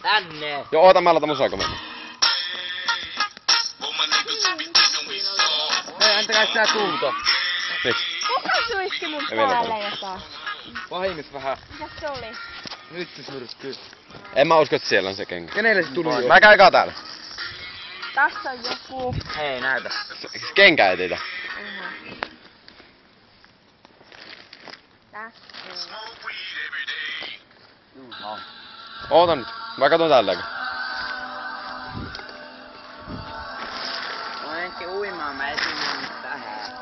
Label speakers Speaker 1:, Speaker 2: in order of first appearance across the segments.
Speaker 1: Tänne!
Speaker 2: Joo, oota, mä aloitan mun soiko mennä.
Speaker 1: Hei, antakaa sitä tuuta.
Speaker 2: Miksi?
Speaker 3: Kuka suiski mun
Speaker 2: Ei vielä
Speaker 3: päälle
Speaker 2: tule.
Speaker 3: jotain?
Speaker 1: Vahingossa vähän.
Speaker 3: Mikäs se oli?
Speaker 1: Nyt se myrskyy.
Speaker 2: En mä usko, että siellä on se kenkä.
Speaker 1: Kenelle se tuli jo?
Speaker 2: Mä käyn ekaa täällä.
Speaker 3: Tässä on joku.
Speaker 1: Hei, näytä.
Speaker 2: Kenkä etitä.
Speaker 3: Tässä.
Speaker 1: No.
Speaker 2: Oota nyt. Mä katon täälläkin.
Speaker 1: Mä ensin uimaan, mä etin nyt tähän.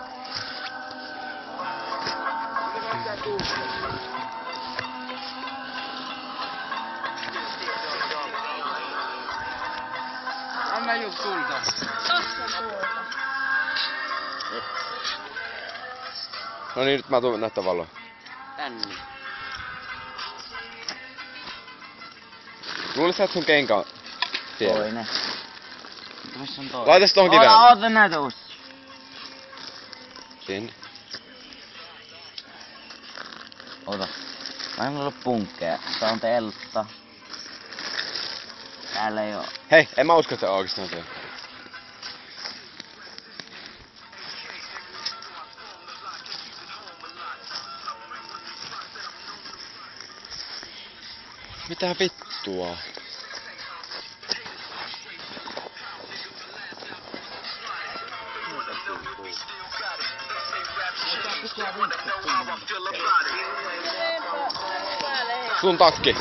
Speaker 1: Anna ju tulta.
Speaker 3: Tossa tuolta.
Speaker 2: No niin, nyt mä tuun näyttää valoa.
Speaker 1: Tänne.
Speaker 2: Luulis sä, että sun kenkä on siellä?
Speaker 1: Toinen. Missä on toinen?
Speaker 2: Laita se tohon kiveen.
Speaker 1: Oota näitä uusi.
Speaker 2: Sinne.
Speaker 1: Ota. Mä en ole punkkeja. Tää on teltta. Täällä ei oo.
Speaker 2: Hei, en mä usko, että se oikeesti on siellä. Mitä vittua? Sun takki.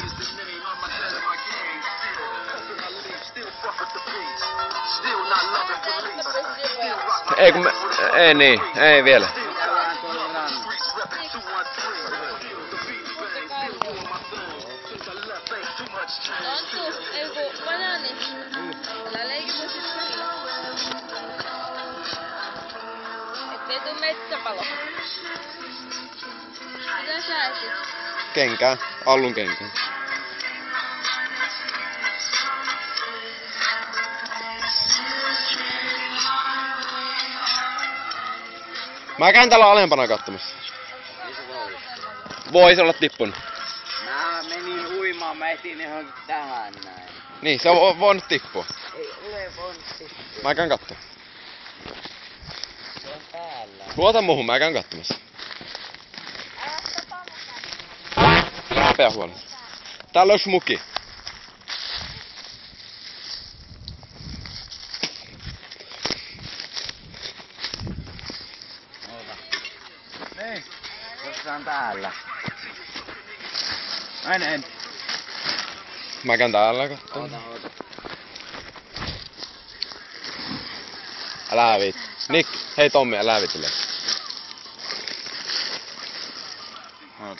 Speaker 2: Ei kun ei niin, ei vielä.
Speaker 3: Antu, ei ku banaani. Älä leiki mun sisällä. Ettei tuu metsäpalo. Mitä sä etsit?
Speaker 2: Kenkää, Allun kenkää. Mä käyn täällä alempana katsomassa. Vois olla tippunut.
Speaker 1: Mä menin uimaan, mä etin johonkin tähän näin.
Speaker 2: Niin, se on voinut tippua.
Speaker 1: Ei ole voinut tippua.
Speaker 2: Mä käyn katsomaan.
Speaker 1: Se on täällä.
Speaker 2: Luota muuhun, mä käyn katsomassa. Pää huolella. Täällä on yksi muki.
Speaker 1: Ei. Koska on täällä. En.
Speaker 2: Mä käyn täällä katsomaan.
Speaker 1: Oota.
Speaker 2: Älä viit. Nick, hei Tommi, älä viitile.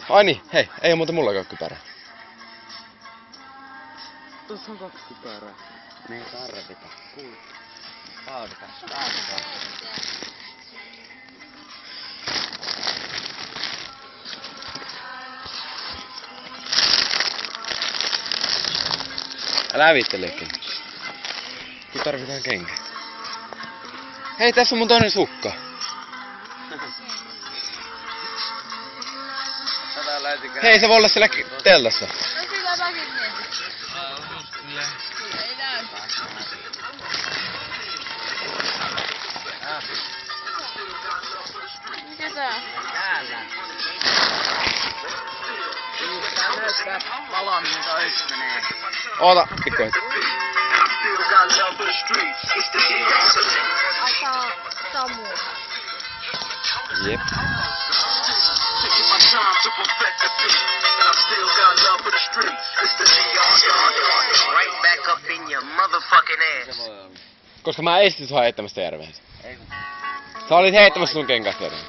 Speaker 2: Ai niin, hei, ei oo muuten mullakaan kypärää.
Speaker 1: Tuossa on 2 kypärää. Me ei tarvita. Tarvitaan.
Speaker 2: Älä viittelekin. Kun tarvitaan kenkä. Hei, tässä on mun toinen sukka. Hei, se voi olla siellä teltassa.
Speaker 3: On kyllä mäkin mietin. Ei näy. Mikä tää on?
Speaker 1: Täällä. Tää näyttää valoa, mihin tois menee.
Speaker 2: Oota, pikku hetki.
Speaker 3: Aika Samu.
Speaker 2: Jep.
Speaker 1: Right back up in your motherfucking ass.
Speaker 2: Koska mä estin sua heittämästä järveen.
Speaker 1: Ei.
Speaker 2: Sä olit heittämässä sun kenkäs järveen.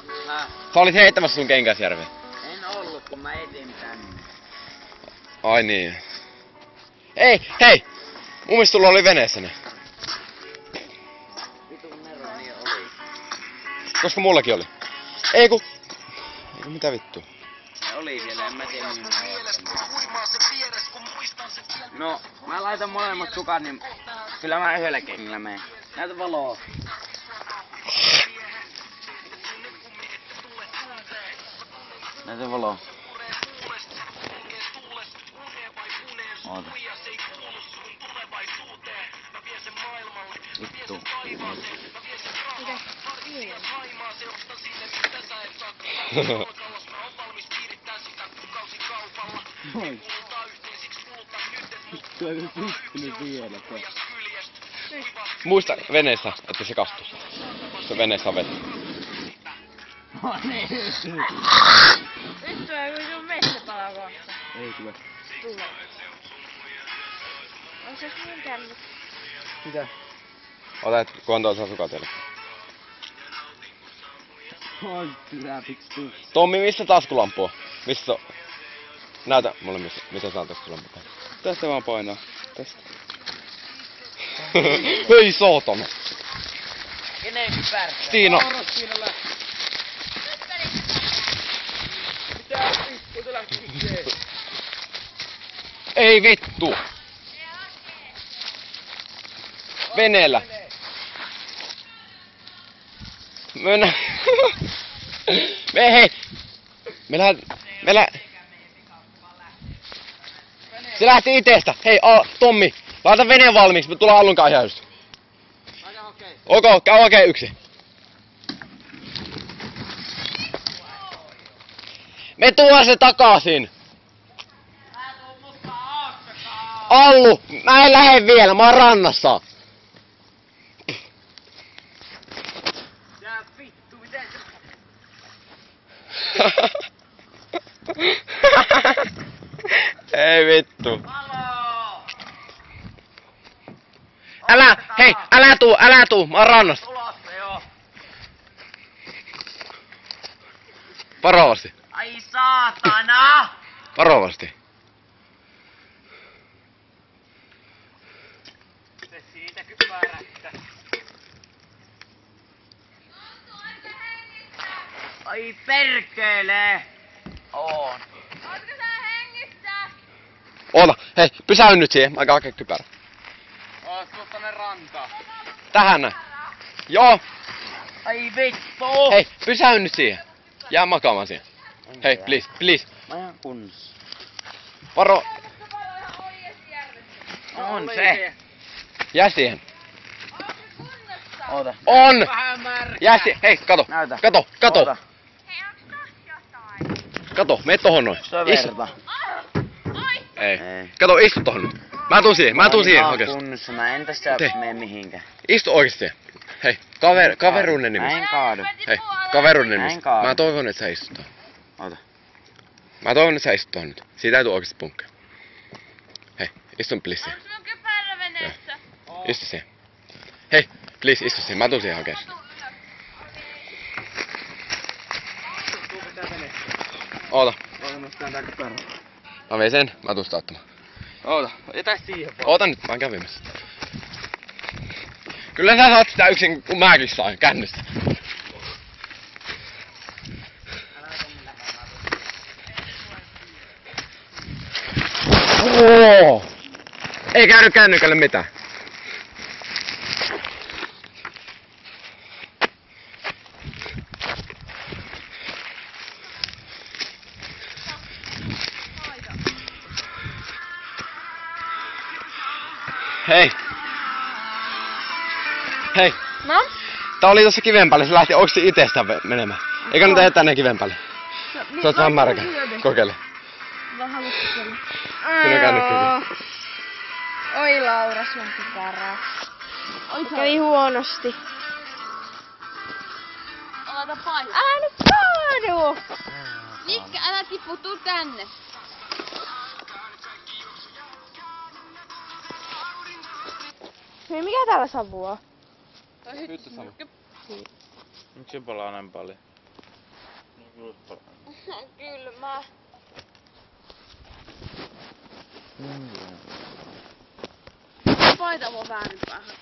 Speaker 2: Sä olit heittämässä sun kenkäs järveen.
Speaker 1: En ollut, kun mä etin tänne.
Speaker 2: Ai niin. Ei, hei! Mun mielestä sulla oli veneessä ne.
Speaker 1: Vitun nero niin oli.
Speaker 2: Koska mullakin oli. Ei ku mitä vittua?
Speaker 1: Se oli siellä, en mä tiedä mihin mä No, mä laitan molemmat sukat, niin kyllä mä yhdellä kengillä menen. Näytä valoa. Näytä valoa. Oota. Vittu.
Speaker 3: Mitä? Niin.
Speaker 1: Moi. Vittu, eikö pystynyt vieläkään?
Speaker 2: Muista veneessä, että se kastuu. Se veneessä on vettä.
Speaker 1: No niin.
Speaker 3: Vittu, eikö sun metsä palaa kohta?
Speaker 1: Ei tule.
Speaker 3: Tulee. Onko se mun kännykkä?
Speaker 1: Mitä?
Speaker 2: Otat, kunhan tuossa sukatelle.
Speaker 1: Oi, tyrää vittu.
Speaker 2: Tommi, missä taskulampu on? Missä on? Näytä mulle, missä saa taskulampu.
Speaker 1: Tästä vaan painaa. Tästä.
Speaker 2: Hei saatana!
Speaker 1: Kenen kypärä?
Speaker 2: Stiina!
Speaker 1: Mitä vittu, se lähti liikkeen?
Speaker 2: Ei vittu! Veneellä! Mennään! Hei! Se lähti itestä! Hei Tommi! Laita veneen valmiiksi, me tullaan Allunkaan ihan. Ok, käy hakee yksi. Me tuo se takaisin! Allu! Mä en lähde vielä, mä oon rannassa!
Speaker 1: Tää vittu, miten se...
Speaker 2: Ei vittu.
Speaker 1: Haloo!
Speaker 2: Hei, älä tuu, mä oon rannassa.
Speaker 1: Tulossa joo.
Speaker 2: Varovasti,
Speaker 1: Ai saatana!
Speaker 2: varovasti.
Speaker 1: Se siitä kypärästä. Ai perkele! On.
Speaker 3: Ootko sä hengissä?
Speaker 2: Oota, hei, pysäy nyt siihen, mä hakee kypärä.
Speaker 1: Oot tuu tonne rantaan.
Speaker 2: Tähän näin. Joo,
Speaker 1: Ai vittu!
Speaker 2: hei, pysäy nyt siihen. Jää makaamaan siihen. Hei, please.
Speaker 1: Mä ihan kunnossa.
Speaker 2: Varo,
Speaker 1: On se.
Speaker 2: jää siihen.
Speaker 1: Oota.
Speaker 2: On!
Speaker 1: Vähän märkä.
Speaker 2: Jää siihen, hei, kato.
Speaker 1: Näytä.
Speaker 2: Kato.
Speaker 1: Oota.
Speaker 3: Hei, onks tossa jotain?
Speaker 2: Kato, mene tohon noin.
Speaker 1: Se on
Speaker 2: Istu.
Speaker 1: verta.
Speaker 3: Ai!
Speaker 2: Ei.
Speaker 1: Ei.
Speaker 2: Kato, istu tohon nyt. Mä tuun siihen oikeesti.
Speaker 1: Kunnossa, mä en tästä
Speaker 2: Tee.
Speaker 1: mene mihinkään.
Speaker 2: Istu oikeesti siihen. Hei, kaveruuden
Speaker 1: Mä
Speaker 2: nimissä.
Speaker 1: en kaadu.
Speaker 2: Hei, kaveruuden
Speaker 1: Mä en
Speaker 2: nimissä.
Speaker 1: kaadu.
Speaker 2: Mä toivon, että sä istut tohon.
Speaker 1: Oota.
Speaker 2: Mä toivon, että sä istut tohon nyt. Siitä ei tuu oikeesti punkkeja. Hei, istu please siihen.
Speaker 3: Onks mun kypärä veneessä?
Speaker 2: Istu siihen. Hei, please istu siihen. Mä tuun siihen hakemaan. Oota. Mä vein sen, mä tuun sitä ottamaan.
Speaker 1: Oota. Etä siihen vaan.
Speaker 2: Oota nyt, mä oon kävimässä. Kyllä sä saat sitä yksin, kun mäkin saan kännystä. Oo! Ei käynyt kännykälle mitään. Hei! Hei!
Speaker 3: No?
Speaker 2: Tää oli tossa kiven päälle, se lähti oikeesti itsestään menemään. Ei kannata jättää ne kiven päälle. Se on vähän märkä. Kokeile.
Speaker 3: Vähän lukkele.
Speaker 2: Kyllä kännykkäkin.
Speaker 3: Oi Laura, sun kypärää. Kävi huonosti. Ota paikka. Älä nyt kaadu! Mikkä, älä tipu, tuu tänne. Hei, mikä täällä savua?
Speaker 1: Nyt on sama. Miksi se palaa näin paljon?
Speaker 3: Kylmää. Paita mua väärin päähän.